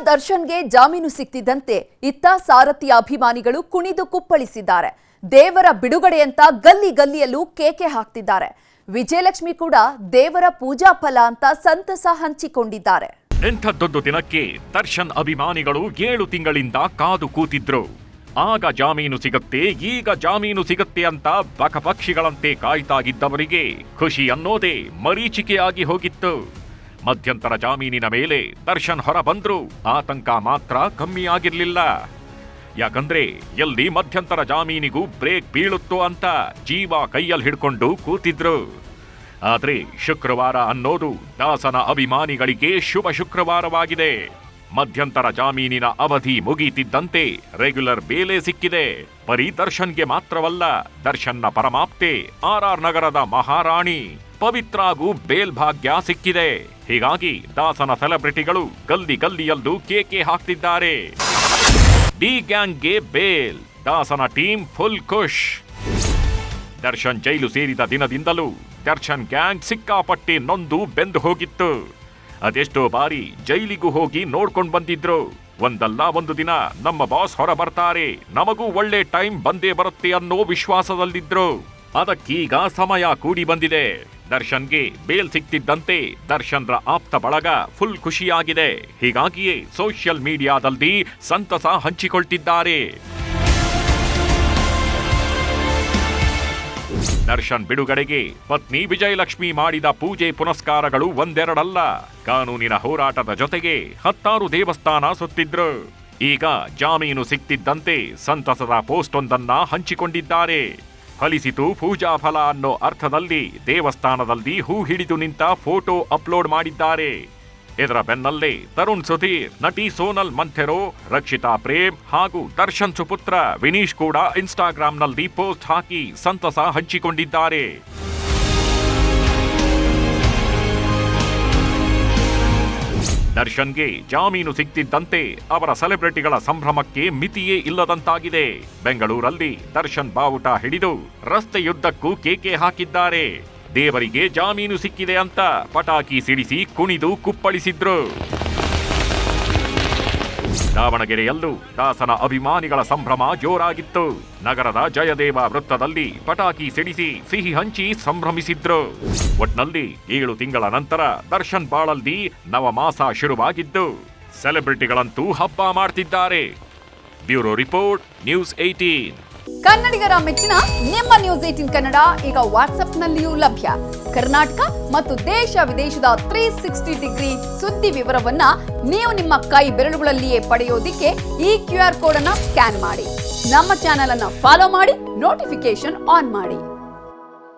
ದರ್ಶನ್ಗೆ ಜಾಮೀನು ಸಿಕ್ತಿದ್ದಂತೆ ಇತ್ತ ಸಾರಥಿ ಅಭಿಮಾನಿಗಳು ಕುಣಿದು ಕುಪ್ಪಳಿಸಿದ್ದಾರೆ. ದೇವರ ಬಿಡುಗಡೆ ಅಂತ ಗಲ್ಲಿ ಗಲ್ಲಿಯಲ್ಲೂ ಕೇಕೆ ಹಾಕ್ತಿದ್ದಾರೆ. ವಿಜಯಲಕ್ಷ್ಮಿ ಕೂಡ ದೇವರ ಪೂಜಾ ಫಲ ಅಂತ ಸಂತಸ ಹಂಚಿಕೊಂಡಿದ್ದಾರೆ. ಎಂಥದ್ದೊಂದು ದಿನಕ್ಕೆ ದರ್ಶನ್ ಅಭಿಮಾನಿಗಳು 7 ತಿಂಗಳಿಂದ ಕಾದು ಕೂತಿದ್ರು. ಆಗ ಜಾಮೀನು ಸಿಗತ್ತೆ, ಈಗ ಜಾಮೀನು ಸಿಗತ್ತೆ ಅಂತ ಬಕಪಕ್ಷಿಗಳಂತೆ ಕಾಯ್ತಾಗಿದ್ದವರಿಗೆ ಖುಷಿ ಅನ್ನೋದೇ ಮರೀಚಿಕೆಯಾಗಿ ಹೋಗಿತ್ತು. ಮಧ್ಯಂತರ ಜಾಮೀನಿನ ಮೇಲೆ ದರ್ಶನ್ ಹೊರ ಬಂದ್ರು, ಆತಂಕ ಮಾತ್ರ ಕಮ್ಮಿಯಾಗಿರ್ಲಿಲ್ಲ. ಯಾಕಂದ್ರೆ ಎಲ್ಲಿ ಮಧ್ಯಂತರ ಜಾಮೀನಿಗೂ ಬ್ರೇಕ್ ಬೀಳುತ್ತೋ ಅಂತ ಜೀವ ಕೈಯಲ್ಲಿ ಹಿಡ್ಕೊಂಡು ಕೂತಿದ್ರು. ಆದ್ರೆ ಶುಕ್ರವಾರ ಅನ್ನೋದು ದಾಸನ ಅಭಿಮಾನಿಗಳಿಗೆ ಶುಭ ಶುಕ್ರವಾರವಾಗಿದೆ. ಮಧ್ಯಂತರ ಜಾಮೀನಿನ ಅವಧಿ ಮುಗಿತಿದ್ದಂತೆ ರೆಗ್ಯುಲರ್ ಬೇಲೆ ಸಿಕ್ಕಿದೆ. ಬರೀ ದರ್ಶನ್ಗೆ ಮಾತ್ರವಲ್ಲ, ದರ್ಶನ್ನ ಪರಮಾಪ್ತೆ ಆರ್ ನಗರದ ಮಹಾರಾಣಿ ಪವಿತ್ರಾಗೂ ಬೇಲ್ ಭಾಗ್ಯ ಸಿಕ್ಕಿದೆ. ಹೀಗಾಗಿ ದಾಸನ ಸೆಲೆಬ್ರಿಟಿಗಳು ಗಲ್ಲಿ ಗಲ್ಲಿಯಲ್ಲೂ ಕೇಕೆ ಹಾಕ್ತಿದ್ದಾರೆ. ಡಿ ಗ್ಯಾಂಗ್ಗೆ ಬೇಲ್, ದಾಸನ ಟೀಮ್ ಫುಲ್ ಖುಷ್. ದರ್ಶನ್ ಜೈಲು ಸೇರಿದ ದಿನದಿಂದಲೂ ದರ್ಶನ್ ಗ್ಯಾಂಗ್ ಸಿಕ್ಕಾಪಟ್ಟೆ ನೊಂದು ಬೆಂದು ಹೋಗಿತ್ತು. ಅದೆಷ್ಟೋ ಬಾರಿ ಜೈಲಿಗೂ ಹೋಗಿ ನೋಡ್ಕೊಂಡು ಬಂದಿದ್ರು. ಒಂದಲ್ಲ ಒಂದು ದಿನ ನಮ್ಮ ಬಾಸ್ ಹೊರ ಬರ್ತಾರೆ, ನಮಗೂ ಒಳ್ಳೆ ಟೈಮ್ ಬಂದೇ ಬರುತ್ತೆ ಅನ್ನೋ ವಿಶ್ವಾಸದಲ್ಲಿದ್ರು. ಅದಕ್ಕೀಗ ಸಮಯ ಕೂಡಿ ಬಂದಿದೆ. ದರ್ಶನ್ಗೆ ಬೇಲ್ ಸಿಕ್ತಿದ್ದಂತೆ ದರ್ಶನ್ರ ಆಪ್ತ ಬಳಗ ಫುಲ್ ಖುಷಿಯಾಗಿದೆ. ಹೀಗಾಗಿಯೇ ಸೋಷಿಯಲ್ ಮೀಡಿಯಾದಲ್ಲಿ ಸಂತಸ ಹಂಚಿಕೊಳ್ತಿದ್ದಾರೆ. ದರ್ಶನ್ ಬಿಡುಗಡೆಗೆ ಪತ್ನಿ ವಿಜಯಲಕ್ಷ್ಮಿ ಮಾಡಿದ ಪೂಜೆ ಪುನಸ್ಕಾರಗಳು ಒಂದೆರಡಲ್ಲ. ಕಾನೂನಿನ ಹೋರಾಟದ ಜೊತೆಗೆ 10 ದೇವಸ್ಥಾನ ಸುತ್ತಿದ್ರು. ಈಗ ಜಾಮೀನು ಸಿಕ್ತಿದ್ದಂತೆ ಸಂತಸದ ಪೋಸ್ಟ್ ಒಂದನ್ನ ಹಂಚಿಕೊಂಡಿದ್ದಾರೆ. ಫಲಿಸಿತು ಪೂಜಾ ಫಲ ಅನ್ನೋ ಅರ್ಥದಲ್ಲಿ ದೇವಸ್ಥಾನದಲ್ಲಿ ಹೂ ಹಿಡಿದು ನಿಂತ ಫೋಟೋ ಅಪ್ಲೋಡ್ ಮಾಡಿದ್ದಾರೆ. ಇದರ ಬೆನ್ನಲ್ಲೇ ತರುಣ್ ಸುಧೀರ್, ನಟಿ ಸೋನಲ್ ಮಂಥೆರೋ, ರಕ್ಷಿತಾ ಪ್ರೇಮ್ ಹಾಗೂ ದರ್ಶನ್ ಸುಪುತ್ರ ವಿನೀಶ್ ಕೂಡ ಇನ್ಸ್ಟಾಗ್ರಾಂನಲ್ಲಿ ಪೋಸ್ಟ್ ಹಾಕಿ ಸಂತಸ ಹಂಚಿಕೊಂಡಿದ್ದಾರೆ. ದರ್ಶನ್ಗೆ ಜಾಮೀನು ಸಿಕ್ತಿದ್ದಂತೆ ಅವರ ಸೆಲೆಬ್ರಿಟಿಗಳ ಸಂಭ್ರಮಕ್ಕೆ ಮಿತಿಯೇ ಇಲ್ಲದಂತಾಗಿದೆ. ಬೆಂಗಳೂರಲ್ಲಿ ದರ್ಶನ್ ಬಾವುಟ ಹಿಡಿದು ರಸ್ತೆಯುದ್ದಕ್ಕೂ ಕೇಕೆ ಹಾಕಿದ್ದಾರೆ. ದೇವರಿಗೆ ಜಾಮೀನು ಸಿಕ್ಕಿದೆ ಅಂತ ಪಟಾಕಿ ಸಿಡಿಸಿ ಕುಣಿದು ಕುಪ್ಪಳಿಸಿದ್ರು. ದಾವಣಗೆರೆಯಲ್ಲೂ ದಾಸನ ಅಭಿಮಾನಿಗಳ ಸಂಭ್ರಮ ಜೋರಾಗಿತ್ತು. ನಗರದ ಜಯದೇವ ವೃತ್ತದಲ್ಲಿ ಪಟಾಕಿ ಸಿಡಿಸಿ ಸಿಹಿ ಹಂಚಿ ಸಂಭ್ರಮಿಸಿದ್ರು. ಒಟ್ನಲ್ಲಿ 7 ತಿಂಗಳ ನಂತರ ದರ್ಶನ್ ಬಾಳಲ್ಲಿ ನವಮಾಸ ಶುರುವಾಗಿದ್ದು ಸೆಲೆಬ್ರಿಟಿಗಳಂತೂ ಹಬ್ಬ ಮಾಡ್ತಿದ್ದಾರೆ. Bureau report, news 18. ಕನ್ನಡಿಗರ ಮೆಚ್ಚಿನ ನಿಮ್ಮ ನ್ಯೂಸ್ 18 ಕನ್ನಡ ಈಗ ವಾಟ್ಸ್ಆಪ್ನಲ್ಲಿಯೂ ಲಭ್ಯ. ಕರ್ನಾಟಕ ಮತ್ತು ದೇಶ ವಿದೇಶದ 360 ಡಿಗ್ರಿ ಸುದ್ದಿ ವಿವರವನ್ನ ನೀವು ನಿಮ್ಮ ಕೈ ಬೆರಳುಗಳಲ್ಲಿಯೇ ಪಡೆಯೋದಿಕ್ಕೆ ಈ QR ಕೋಡ್ ಅನ್ನ ಸ್ಕ್ಯಾನ್ ಮಾಡಿ. ನಮ್ಮ ಚಾನೆಲ್ ಅನ್ನ ಫಾಲೋ ಮಾಡಿ, ನೋಟಿಫಿಕೇಶನ್ ಆನ್ ಮಾಡಿ.